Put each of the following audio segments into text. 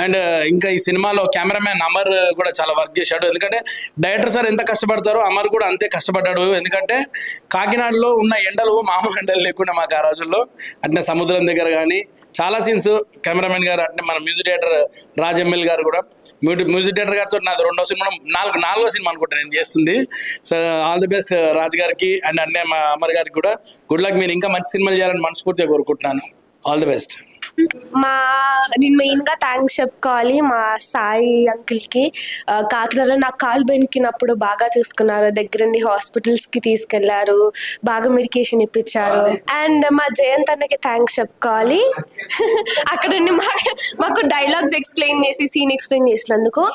And ఇంకా ఈ సినిమాలో కెమెరామ్యాన్ అమర్ కూడా చాలా వర్క్ చేశాడు. ఎందుకంటే డైరెక్టర్ సార్ ఎంత కష్టపడతారో అమర్ కూడా అంతే కష్టపడ్డాడు. ఎందుకంటే కాకినాడలో ఉన్న ఎండలు మామూలు ఎండలు లేకుండా మాకు ఆ రోజుల్లో అంటే సముద్రం దగ్గర కానీ చాలా సీన్స్ కెమెరామెన్ గారు అంటే మన మ్యూజిక్ డైరెక్టర్ రాజెమ్మెల్ గారు కూడా మ్యూజిక్ డైరెక్టర్ గారితో నాది రెండో సినిమా నాలుగో సినిమా అనుకుంటా నేను చేస్తుంది. సో ఆల్ ది బెస్ట్ రాజు గారికి అండ్ అన్నయ్య మా అమర్ గారికి కూడా గుడ్ లక్. మీరు ఇంకా మంచి సినిమాలు చేయాలని మనస్ఫూర్తిగా కోరుకుంటున్నాను. All the best. నేను మెయిన్గా థ్యాంక్స్ చెప్పుకోవాలి మా సాయి అంకుల్కి. కాకినాడలో నాకు కాలు బెనికినప్పుడు బాగా చూసుకున్నారు, దగ్గరుండి హాస్పిటల్స్కి తీసుకెళ్లారు, బాగా మెడికేషన్ ఇప్పించారు. అండ్ మా జయంత్ అన్నకి థ్యాంక్స్ చెప్పుకోవాలి, అక్కడ మాకు డైలాగ్స్ ఎక్స్ప్లెయిన్ చేసి సీన్ ఎక్స్ప్లెయిన్ చేసినందుకు.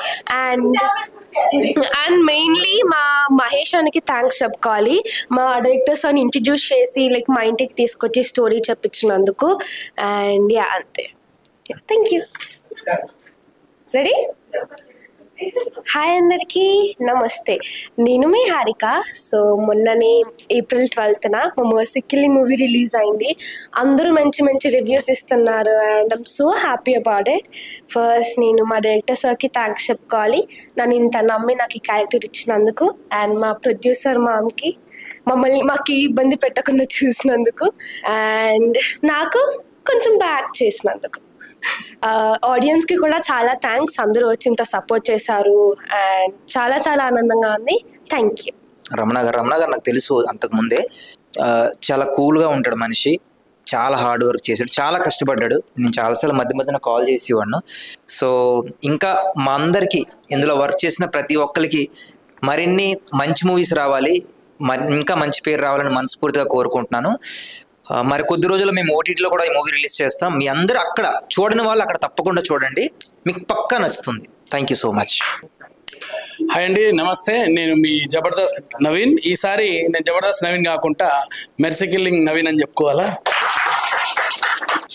అండ్ మెయిన్లీ మా మహేష్ అన్నకి థ్యాంక్స్ చెప్పుకోవాలి, మా డైరెక్టర్స్ అని ఇంట్రడ్యూస్ చేసి లైక్ మా ఇంటికి తీసుకొచ్చి స్టోరీ చెప్పించినందుకు. అండ్ యా అంతే. Thank you. రెడీ? హాయ్ అందరికీ నమస్తే, నేను మీ హారిక. సో మొన్ననే April 12th మా మర్సీ కిల్లింగ్ మూవీ రిలీజ్ అయింది. అందరూ మంచి మంచి రివ్యూస్ ఇస్తున్నారు and I'm so happy about it. First నేను మా డైరెక్టర్ సార్కి థ్యాంక్స్ చెప్పుకోవాలి, నన్ను ఇంత నమ్మి నాకు ఈ క్యారెక్టర్ ఇచ్చినందుకు. అండ్ మా ప్రొడ్యూసర్ మామ్కి మాకు ఇబ్బంది పెట్టకుండా చూసినందుకు. అండ్ నాకు కొంచెం బ్యాక్ చేసినందుకు. ఆడియన్స్కి కూడా చాలా థ్యాంక్స్, అందరూ వచ్చి ఇంత సపోర్ట్ చేశారు అండ్ చాలా చాలా ఆనందంగా ఉంది. Thank you. రమణ గారు నాకు తెలుసు అంతకుముందే, చాలా కూల్గా ఉంటాడు మనిషి, చాలా హార్డ్ వర్క్ చేశాడు, చాలా కష్టపడ్డాడు. నేను చాలాసార్లు మధ్యన కాల్ చేసేవాడిను. సో ఇంకా మా అందరికీ ఇందులో వర్క్ చేసిన ప్రతి ఒక్కరికి మరిన్ని మంచి మూవీస్ రావాలి, ఇంకా మంచి పేరు రావాలని మనస్ఫూర్తిగా కోరుకుంటున్నాను. మరి కొద్ది రోజుల్లో మేము ఓటీటీలో కూడా ఈ మూవీ రిలీజ్ చేస్తాం. మీ అందరూ అక్కడ చూడని వాళ్ళు అక్కడ తప్పకుండా చూడండి, మీకు పక్కా నచ్చుతుంది. Thank you so much. Hi అండి, నమస్తే. నేను మీ జబర్దస్త్ నవీన్. ఈసారి నేను జబర్దస్త్ నవీన్ కాకుండా మెర్సీ కిల్లింగ్ నవీన్ అని చెప్పుకోవాలా.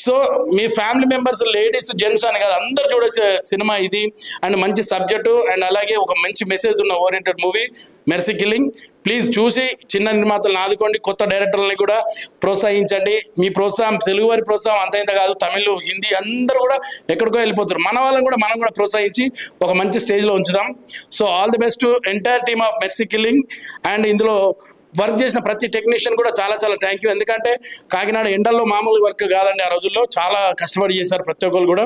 సో మీ ఫ్యామిలీ మెంబర్స్ లేడీస్ జెంట్స్ అని కాదు, అందరు చూడొచ్చే సినిమా ఇది. అండ్ మంచి సబ్జెక్టు అండ్ అలాగే ఒక మంచి మెసేజ్ ఉన్న oriented movie mercy killing. Please చూసి చిన్న నిర్మాతలను ఆదుకోండి, కొత్త డైరెక్టర్లని కూడా ప్రోత్సహించండి. మీ ప్రోత్సాహం, తెలుగు వారి ప్రోత్సాహం అంత ఇంత కాదు, తమిళ్ హిందీ అందరూ కూడా ఎక్కడికో వెళ్ళిపోతారు. మన వాళ్ళని కూడా మనం కూడా ప్రోత్సహించి ఒక మంచి స్టేజ్లో ఉంచుదాం. So all the best to entire team of mercy killing. And ఇందులో వర్క్ చేసిన ప్రతి టెక్నీషియన్ కూడా చాలా చాలా థ్యాంక్ యూ. ఎందుకంటే కాకినాడ ఎండల్లో మామూలు వర్క్ కాదండి, ఆ రోజుల్లో చాలా కష్టపడి చేశారు ప్రతి ఒక్కరు కూడా.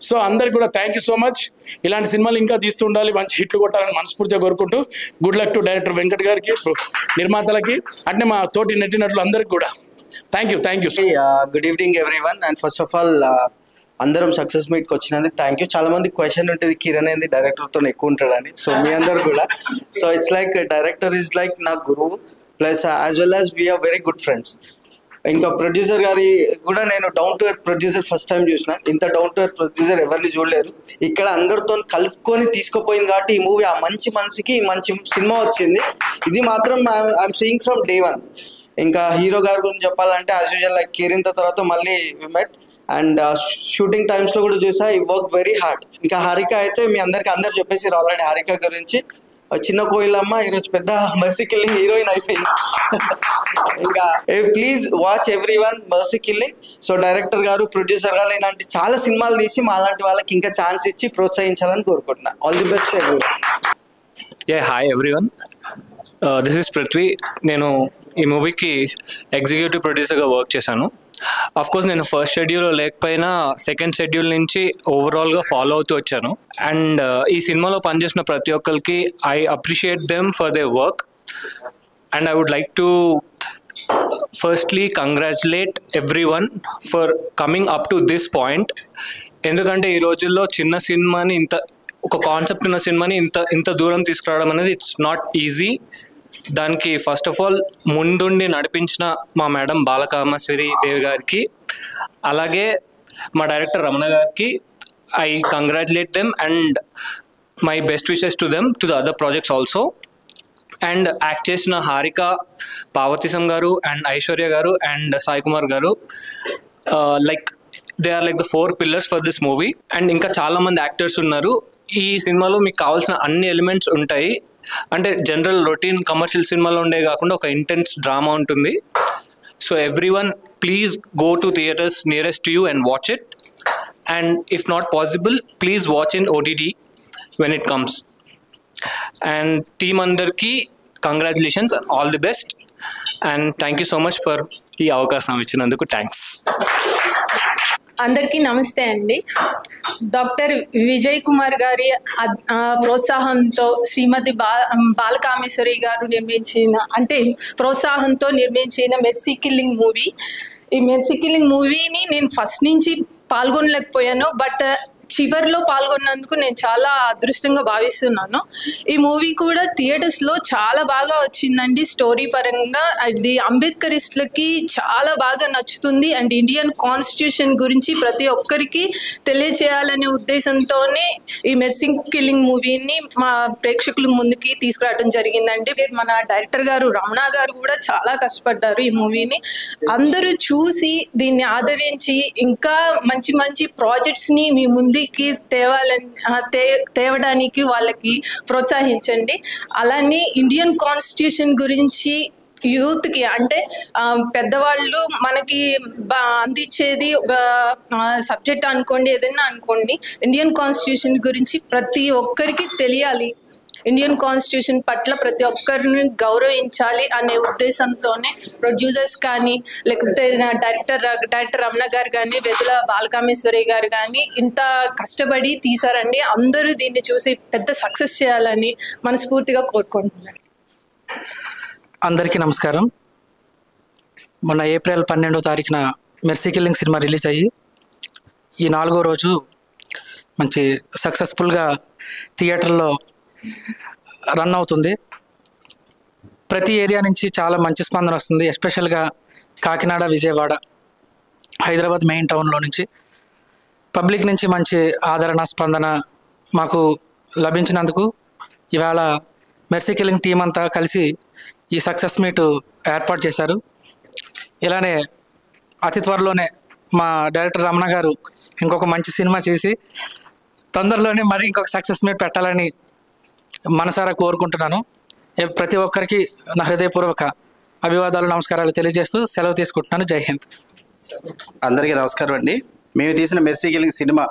సో అందరికి కూడా థ్యాంక్ యూ సో మచ్. ఇలాంటి సినిమాలు ఇంకా తీస్తూ ఉండాలి, మంచి హిట్లు కొట్టాలని మనస్ఫూర్తిగా కోరుకుంటూ good luck to director Venkat గారికి, నిర్మాతలకి, అంటే మా తోటి నటినట్లు అందరికి కూడా thank you. Good evening everyone. And first of all అందరం సక్సెస్ మీట్కి వచ్చినందుకు థ్యాంక్ యూ. చాలా మంది క్వశ్చన్ ఉంటుంది, కిరణ్ ఏంది డైరెక్టర్తో ఎక్కువ ఉంటాడని. సో మీ అందరు కూడా, so it's like director is like నా గురువు, plus as well as we are very good friends. ఇంకా ప్రొడ్యూసర్ గారి కూడా నేను down to earth producer first time చూసిన. ఇంత డౌన్ టు ఎర్త్ ప్రొడ్యూసర్ ఎవరిని చూడలేదు. ఇక్కడ అందరితో కలుపుకొని తీసుకుపోయింది కాబట్టి ఈ మూవీ ఆ మంచి మనసుకి మంచి సినిమా వచ్చింది. ఇది మాత్రం I'm seeing from day one. ఇంకా హీరో గారి గురించి చెప్పాలంటే యాజ్ యూజువల్ లైక్ కేరింత తర్వాత మళ్ళీ వి మెట్ అండ్ షూటింగ్ టైమ్స్ లో కూడా చూసా, ఈ వర్క్ వెరీ హార్డ్. ఇంకా హారిక అయితే మీ అందరు చెప్పేసి ఆల్రెడీ హారిక గురించి. చిన్న కోయిలమ్మ ఈరోజు పెద్ద మెర్సీ కిల్లింగ్ హీరోయిన్ అయిపోయింది. ఇంకా please watch every one mercy killing. So director గారు, ప్రొడ్యూసర్ గారు ఇలాంటి చాలా సినిమాలు తీసి మా లాంటి వాళ్ళకి ఇంకా ఛాన్స్ ఇచ్చి ప్రోత్సహించాలని కోరుకుంటున్నా. All the best everyone. Hi everyone, this is Prithvi. నేను ఈ మూవీకి ఎగ్జిక్యూటివ్ ప్రొడ్యూసర్గా వర్క్ చేశాను. కోర్స్ నేను ఫస్ట్ షెడ్యూల్ లేకపోయినా సెకండ్ షెడ్యూల్ నుంచి ఓవరాల్గా ఫాలో అవుతూ వచ్చాను. అండ్ ఈ సినిమాలో పనిచేసిన ప్రతి ఒక్కరికి I appreciate them for their work. And I would like to firstly congratulate every one for coming up to this point. ఎందుకంటే ఈ రోజుల్లో చిన్న సినిమాని, ఒక కాన్సెప్ట్ ఉన్న సినిమాని ఇంత దూరం తీసుకురావడం అనేది ఇట్స్ నాట్ ఈజీ. దానికి ఫస్ట్ ఆఫ్ ఆల్ ముందుండి నడిపించిన మా మేడం బాలకామేశ్వరి దేవి గారికి, అలాగే మా డైరెక్టర్ రమణ గారికి I congratulate them and my best wishes to them to the other projects also. And act చేసిన హారిక, పార్వతీశం గారు అండ్ ఐశ్వర్య గారు అండ్ సాయి కుమార్ గారు, like they are like the 4 pillars for this movie. And ఇంకా చాలా మంది యాక్టర్స్ ఉన్నారు. ఈ సినిమాలో మీకు కావాల్సిన అన్ని ఎలిమెంట్స్ ఉంటాయి. అంటే జనరల్ రొటీన్ కమర్షియల్ సినిమాలో ఉండే కాకుండా ఒక ఇంటెన్స్ డ్రామా ఉంటుంది. So every one please go to theatres nearest to you and watch it. and if not possible, please watch in OTT when it comes. And team andarki congratulations, all the best, and thank you so much for ఈ అవకాశం ఇచ్చినందుకు. Thanks. అందరికీ నమస్తే అండి. Doctor Vijay Kumar గారి ప్రోత్సాహంతో శ్రీమతి బాలకామేశ్వరి గారు ప్రోత్సాహంతో నిర్మించిన మెర్సీ కిల్లింగ్ మూవీ. ఈ మెర్సీ కిల్లింగ్ మూవీని నేను ఫస్ట్ నుంచి పాల్గొనలేకపోయాను, బట్ చివరిలో పాల్గొన్నందుకు నేను చాలా అదృష్టంగా భావిస్తున్నాను. ఈ మూవీ కూడా థియేటర్స్లో చాలా బాగా వచ్చిందండి. స్టోరీ పరంగా అది అంబేద్కరిస్టులకి చాలా బాగా నచ్చుతుంది. అండ్ ఇండియన్ కాన్స్టిట్యూషన్ గురించి ప్రతి ఒక్కరికి తెలియచేయాలనే ఉద్దేశంతోనే ఈ మెర్సీ కిల్లింగ్ మూవీని మా ప్రేక్షకుల ముందుకి తీసుకురావడం జరిగిందండి. మన డైరెక్టర్ గారు రమణ గారు కూడా చాలా కష్టపడ్డారు ఈ మూవీని. అందరూ చూసి దీన్ని ఆదరించి ఇంకా మంచి మంచి ప్రాజెక్ట్స్ని మీ ముందు తేవడానికి వాళ్ళకి ప్రోత్సహించండి. అలానే ఇండియన్ కాన్స్టిట్యూషన్ గురించి యూత్కి అంటే పెద్దవాళ్ళు మనకి అందించేది ఒక సబ్జెక్ట్ అనుకోండి, ఏదైనా అనుకోండి, ఇండియన్ కాన్స్టిట్యూషన్ గురించి ప్రతి ఒక్కరికి తెలియాలి. ఇండియన్ కాన్స్టిట్యూషన్ పట్ల ప్రతి ఒక్కరిని గౌరవించాలి అనే ఉద్దేశంతోనే ప్రొడ్యూసర్స్ కానీ, లేకపోతే డైరెక్టర్ రమణ గారు కానీ, వెదుల బాలకామేశ్వరి గారు కానీ ఇంత కష్టపడి తీశారండి. అందరూ దీన్ని చూసి పెద్ద సక్సెస్ చేయాలని మనస్ఫూర్తిగా కోరుకుంటున్నాను. అందరికీ నమస్కారం. మొన్న ఏప్రిల్ 12వ తారీఖున మెర్సీ కిల్లింగ్ సినిమా రిలీజ్ అయ్యి ఈ 4వ రోజు మంచి సక్సెస్ఫుల్గా థియేటర్లో రన్ అవుతుంది. ప్రతి ఏరియా నుంచి చాలా మంచి స్పందన వస్తుంది. ఎస్పెషల్గా కాకినాడ, విజయవాడ, హైదరాబాద్ మెయిన్ టౌన్లో నుంచి పబ్లిక్ నుంచి మంచి ఆదరణ స్పందన మాకు లభించినందుకు ఇవాళ మెర్సీ కిల్లింగ్ టీం అంతా కలిసి ఈ సక్సెస్ మీట్ ఏర్పాటు చేశారు. ఇలానే అతి త్వరలోనే మా డైరెక్టర్ రమణ గారు ఇంకొక మంచి సినిమా చేసి తొందరలోనే మరి ఇంకొక సక్సెస్ మీట్ పెట్టాలని మనసారా కోరుకుంటున్నాను. ప్రతి ఒక్కరికి నా హృదయపూర్వక అభివాదాలు, నమస్కారాలు తెలియజేస్తూ సెలవు తీసుకుంటున్నాను. జై హింద్. అందరికీ నమస్కారం అండి. మేము తీసిన మెర్సీ కిల్లింగ్ సినిమా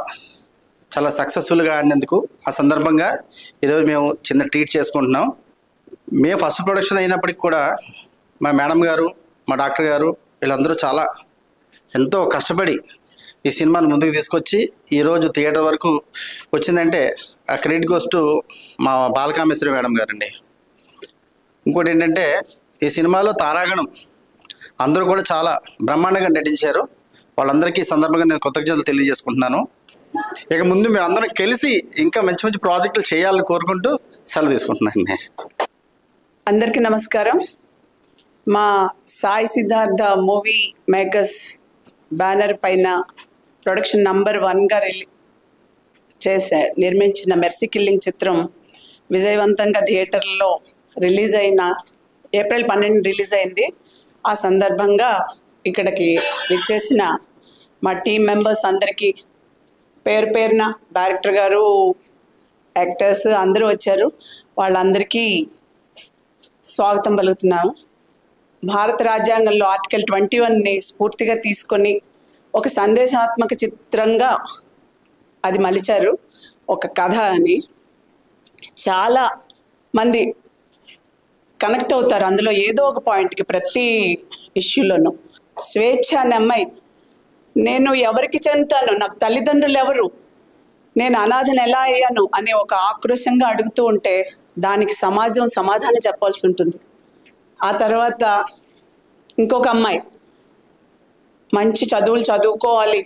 చాలా సక్సెస్ఫుల్గా ఆడినందుకు ఆ సందర్భంగా ఈరోజు మేము చిన్న ట్రీట్ చేసుకుంటున్నాం. మేము ఫస్ట్ ప్రొడక్షన్ అయినప్పటికి కూడా మా మేడం గారు, మా డాక్టర్ గారు వీళ్ళందరూ చాలా ఎంతో కష్టపడి ఈ సినిమాను ముందుకు తీసుకొచ్చి ఈరోజు థియేటర్ వరకు వచ్చిందంటే ఆ క్రెడిట్ గోస్ టు మా బాలకామేశ్వరి మేడం గారండి. ఇంకోటి ఏంటంటే ఈ సినిమాలో తారాగణం అందరూ కూడా చాలా బ్రహ్మాండంగా నటించారు. వాళ్ళందరికీ ఈ సందర్భంగా నేను కృతజ్ఞతలు తెలియజేసుకుంటున్నాను. ఇక ముందు మేము అందరం కలిసి ఇంకా మంచి మంచి ప్రాజెక్టులు చేయాలని కోరుకుంటూ సెలవు తీసుకుంటున్నాను. అందరికీ నమస్కారం. మా Sai Siddhartha movie makers banner పైన ప్రొడక్షన్ నంబర్ 1గా నిర్మించిన మెర్సీ కిల్లింగ్ చిత్రం విజయవంతంగా థియేటర్లో రిలీజ్ అయిన ఏప్రిల్ 12 రిలీజ్ అయింది. ఆ సందర్భంగా ఇక్కడికి విచ్చేసిన మా టీం మెంబర్స్ అందరికీ పేరు పేరున, డైరెక్టర్ గారు, యాక్టర్స్ అందరూ వచ్చారు, వాళ్ళందరికీ స్వాగతం పలుకుతున్నాము. భారత రాజ్యాంగంలో ఆర్టికల్ 21ని స్ఫూర్తిగా తీసుకొని ఒక సందేశాత్మక చిత్రంగా అది మలిచారు. ఒక కథ అని చాలా మంది కనెక్ట్ అవుతారు అందులో ఏదో ఒక పాయింట్కి. ప్రతి ఇష్యూలోనూ స్వేచ్ఛ అనే అమ్మాయి, నేను ఎవరికి చెందుతాను, నాకు తల్లిదండ్రులు ఎవరు, నేను అనాథను ఎలా అయ్యాను అనే ఒక ఆక్రోశంగా అడుగుతూ ఉంటే దానికి సమాజం సమాధానం చెప్పాల్సి ఉంటుంది. ఆ తర్వాత ఇంకొక అమ్మాయి మంచి చదువులు చదువుకోవాలి,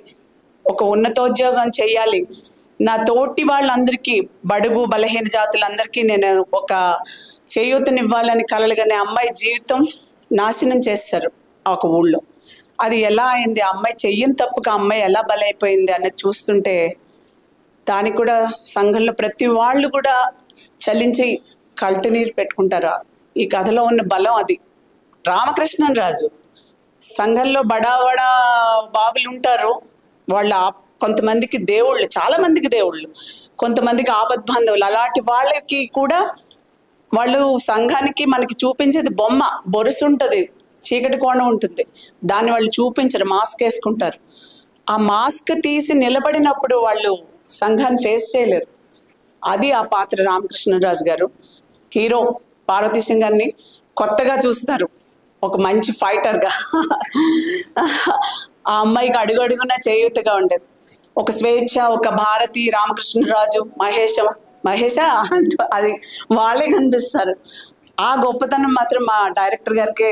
ఒక ఉన్నతోద్యోగం చేయాలి, నా తోటి వాళ్ళందరికీ, బడుగు బలహీన జాతులందరికీ నేను ఒక చేయూతనివ్వాలని కలలుగానే అమ్మాయి జీవితం నాశనం చేస్తారు ఒక ఊళ్ళో. అది ఎలా అయింది, ఆ అమ్మాయి చెయ్యని తప్పుగా అమ్మాయి ఎలా బలైపోయింది అన్నది చూస్తుంటే దానికి కూడా సంఘంలో ప్రతి వాళ్ళు కూడా చలించి కల్టనీరు పెట్టుకుంటారు. ఈ కథలో ఉన్న బలం అది. రామకృష్ణన్ రాజు సంఘంలో బడా బాబులు ఉంటారు, వాళ్ళ కొంతమందికి దేవుళ్ళు, చాలా మందికి దేవుళ్ళు, కొంతమందికి ఆపద్బాంధవులు. అలాంటి వాళ్ళకి కూడా వాళ్ళు సంఘానికి మనకి చూపించేది బొమ్మ, బొరుసు ఉంటుంది, చీకటి కోణం ఉంటుంది, దాన్ని వాళ్ళు చూపించరు, మాస్క్ వేసుకుంటారు. ఆ మాస్క్ తీసి నిలబడినప్పుడు వాళ్ళు సంఘాన్ని ఫేస్ చేయలేరు. అది ఆ పాత్ర రామకృష్ణరాజు గారు. హీరో పార్వతీ సింగాన్ని కొత్తగా చూస్తారు, ఒక మంచి ఫైటర్గా. ఆ అమ్మాయికి అడుగడుగున చేయూతగా ఉండేది, ఒక స్వేచ్ఛ, ఒక భారతి, రామకృష్ణరాజు, మహేష అంటూ అది వాళ్ళే కనిపిస్తారు. ఆ గొప్పతనం మాత్రం మా డైరెక్టర్ గారికే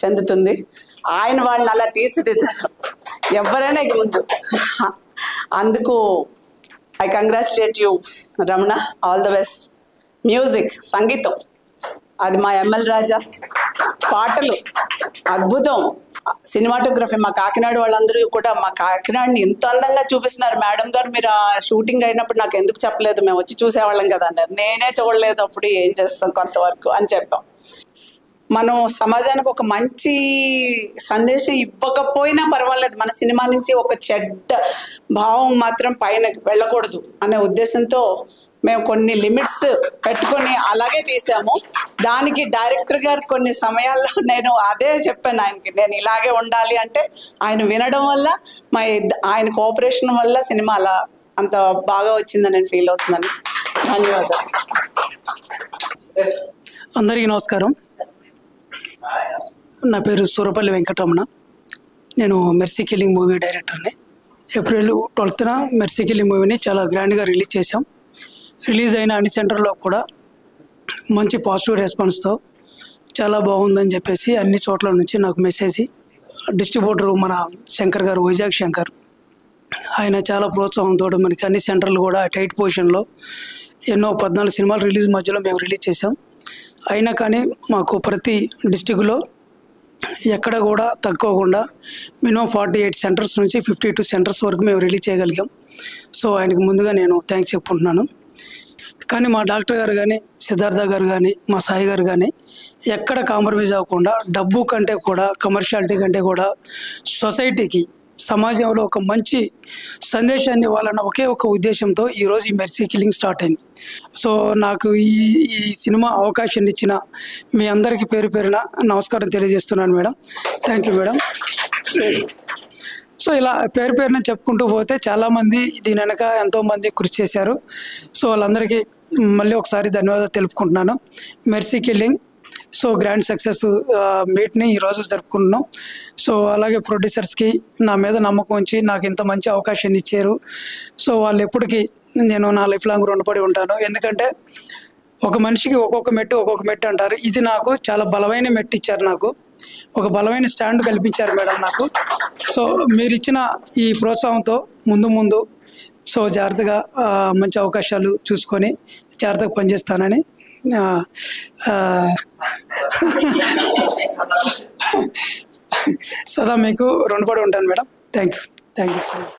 చెందుతుంది. ఆయన వాళ్ళని అలా తీర్చిదిద్దారు, ఎవరైనా ఇక ముందు. అందుకు I congratulate you Ramana, all the best. Music, సంగీతం అది మా ఎంఎల్ రాజా, పాటలు అద్భుతం, సినిమాటోగ్రఫీ మా కాకినాడ వాళ్ళందరూ కూడా మా కాకినాడని ఎంత అందంగా చూపిస్తున్నారు. మేడం గారు మీరు ఆ షూటింగ్ అయినప్పుడు నాకు ఎందుకు చెప్పలేదు, మేము వచ్చి చూసేవాళ్ళం కదా అన్నారు. నేనే చూడలేదు, అప్పుడు ఏం చేస్తాం కొంతవరకు అని చెప్పాం. మనం సమాజానికి ఒక మంచి సందేశం ఇవ్వకపోయినా పర్వాలేదు, మన సినిమా నుంచి ఒక చెడ్డ భావం మాత్రం పైన వెళ్ళకూడదు అనే ఉద్దేశంతో మేము కొన్ని లిమిట్స్ పెట్టుకొని అలాగే తీసాము. దానికి డైరెక్టర్ గారు కొన్ని సమయాల్లో నేను అదే చెప్పాను ఆయనకి, నేను ఇలాగే ఉండాలి అంటే ఆయన వినడం వల్ల ఆయన కోఆపరేషన్ వల్ల సినిమా అలా అంత బాగా వచ్చిందని నేను ఫీల్ అవుతున్నాను. ధన్యవాదాలు. అందరికీ నమస్కారం. నా పేరు సూరపల్లి వెంకటరమణ. నేను మెర్సీ కిల్లింగ్ మూవీ డైరెక్టర్ని. ఏప్రిల్ 12న మెర్సీ కిల్లింగ్ మూవీని చాలా గ్రాండ్గా రిలీజ్ చేశాం. రిలీజ్ అయిన అన్ని సెంటర్లో కూడా మంచి పాజిటివ్ రెస్పాన్స్తో చాలా బాగుందని చెప్పేసి అన్ని చోట్ల నుంచి నాకు మెసేజ్. డిస్ట్రిబ్యూటర్ మన శంకర్ గారు, వైజాగ్ శంకర్, ఆయన చాలా ప్రోత్సాహంతో మనకి అన్ని సెంటర్లు కూడా టైట్ పొజిషన్లో ఎన్నో 14 సినిమాలు రిలీజ్ మధ్యలో మేము రిలీజ్ చేసాం. అయినా కానీ మాకు ప్రతి డిస్టిక్లో ఎక్కడ కూడా తక్కువకుండా మినిమం 48 సెంటర్స్ నుంచి 52 సెంటర్స్ వరకు మేము రిలీజ్ చేయగలిగాం. సో ఆయనకు ముందుగా నేను థ్యాంక్స్ చెప్పుకుంటున్నాను. కానీ మా డాక్టర్ గారు కానీ, సిద్ధార్థ గారు కానీ, మా సాయి గారు కానీ ఎక్కడ కాంప్రమైజ్ అవ్వకుండా డబ్బు కంటే కూడా, కమర్షియాలిటీ కంటే కూడా సొసైటీకి, సమాజంలో ఒక మంచి సందేశాన్ని ఇవ్వాలన్న ఒకే ఒక ఉద్దేశంతో ఈరోజు ఈ మెర్సీ కిల్లింగ్ స్టార్ట్ అయింది. సో నాకు ఈ సినిమా అవకాశాన్ని ఇచ్చిన మీ అందరికీ పేరు పేరున నమస్కారం తెలియజేస్తున్నాను madam. Thank you madam. So ఇలా పేరు పేరున చెప్పుకుంటూ పోతే చాలామంది దీని వెనక ఎంతోమంది కృషి చేశారు. సో వాళ్ళందరికీ మళ్ళీ ఒకసారి ధన్యవాదాలు తెలుపుకుంటున్నాను. Mercy killing so grand success మీట్ని ఈరోజు జరుపుకుంటున్నాం. సో అలాగే ప్రొడ్యూసర్స్కి నా మీద నమ్మకం ఉంచి నాకు ఇంత మంచి అవకాశాన్ని ఇచ్చారు. సో వాళ్ళు ఎప్పటికీ నేను నా లైఫ్ లాంగ్ రుణపడి ఉంటాను. ఎందుకంటే ఒక మనిషికి ఒక్కొక్క మెట్టు అంటారు. ఇది నాకు చాలా బలమైన మెట్టు ఇచ్చారు, నాకు ఒక బలమైన స్టాండ్ కల్పించారు మేడం నాకు. సో మీరు ఇచ్చిన ఈ ప్రోత్సాహంతో ముందు సో జాగ్రత్తగా మంచి అవకాశాలు చూసుకొని జాగ్రత్తగా పనిచేస్తానని సదా మీకు రుణపడి ఉంటాను madam. Thank you so much.